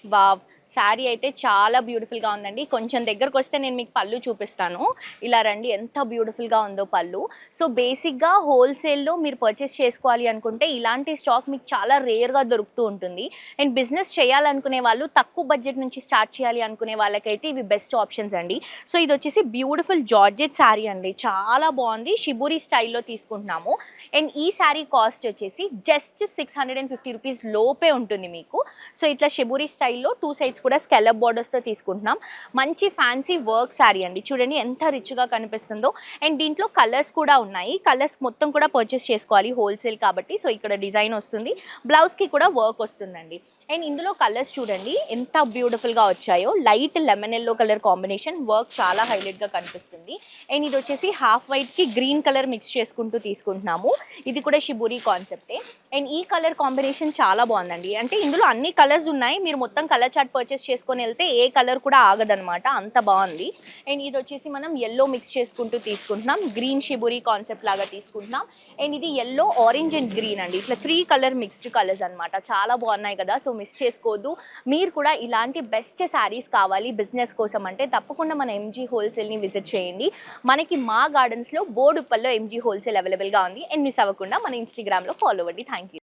Wow! Sari అయితే చాలా బ్యూటిఫుల్‌గా ఉందండి. కొంచెం దగ్గరకొస్తే నేను మీకు పళ్ళు చూపిస్తాను. ఇలా రండి ఎంత బ్యూటిఫుల్‌గా ఉందో పళ్ళు. సో, బేసిక్‌గా హోల్‌సేల్‌లో మీరు పర్చేస్ చేసుకోవాలి అనుకుంటే ఇలాంటి స్టాక్ మీకు చాలా రేర్‌గా దొరుకుతూ ఉంటుంది. అండ్ బిజినెస్ చేయాలనుకునే వాళ్ళు తక్కువ బడ్జెట్ నుంచి స్టార్ట్ చేయాలి అనుకునే వాళ్ళకైతే ఇవి బెస్ట్ ఆప్షన్స్ అండి. సో, ఇదొచ్చేసి బ్యూటిఫుల్ జార్జెట్ శారీ అండి. చాలా బాగుంది. షిబూరి స్టైల్‌లో తీసుకుంటున్నాము. అండ్ ఈ శారీ కాస్ట్ వచ్చేసి జస్ట్ 650 రూపీస్ లోపే ఉంటుంది మీకు. సో, ఇట్లా షిబూరి స్టైల్‌లో 2 సైడ్స్ కూడా స్కాలప్ బోర్డర్స్‌తో తీసుకుంటున్నాం. మంచి ఫ్యాన్సీ వర్క్ శారీ అండి. చూడండి ఎంత రిచ్‌గా కనిపిస్తుందో. అండ్ దీంట్లో కలర్స్ కూడా ఉన్నాయి. కలర్స్ మొత్తం కూడా పర్చేస్ చేసుకోవాలి హోల్సేల్ కాబట్టి. సో, ఇక్కడ డిజైన్ వస్తుంది. బ్లౌజ్‌కి కూడా వర్క్ వస్తుందండి. అండ్ ఇందులో కలర్స్ చూడండి ఎంత బ్యూటిఫుల్‌గా వచ్చాయో. Light lemon yellow colour combination work చాలా హైలైట్‌గా కనిపిస్తుంది. అండ్ ఇది వచ్చేసి హాఫ్ వైట్‌కి గ్రీన్ కలర్ మిక్స్ చేసుకుంటూ తీసుకుంటున్నాము. ఇది కూడా షిబూరి కాన్సెప్టే. అండ్ ఈ కలర్ కాంబినేషన్ చాలా బాగుందండి. అంటే ఇందులో అన్ని కలర్స్ ఉన్నాయి. మీరు మొత్తం కలర్ చార్ట్ పర్చేస్ చేసుకొని వెళ్తే ఏ కలర్ కూడా ఆగదనమాట. అంత బాగుంది. అండ్ ఇది వచ్చేసి మనం యెల్లో మిక్స్ చేసుకుంటూ తీసుకుంటున్నాం. గ్రీన్ షిబూరి కాన్సెప్ట్ లాగా తీసుకుంటున్నాం. అండ్ ఇది యెల్లో, ఆరెంజ్ అండ్ గ్రీన్ అండి. ఇట్లా 3 కలర్ మిక్స్డ్ కలర్స్ అనమాట. చాలా బాగున్నాయి కదా. సో మిస్ చేసుకోవద్దు. మీరు కూడా ఇలాంటి బెస్ట్ శారీస్ కావాలి బిజినెస్ కోసం అంటే తప్పకుండా మన ఎంజీ హోల్సేల్ని విజిట్ చేయండి. మనకి మా గార్డెన్స్లో బోడుప్పల్లో ఎంజీ హోల్సేల్ అవైలబుల్గా ఉంది. అండ్ మిస్ అవ్వకుండా మన ఇన్స్టాగ్రామ్లో ఫాలో అవ్వండి. Thank you.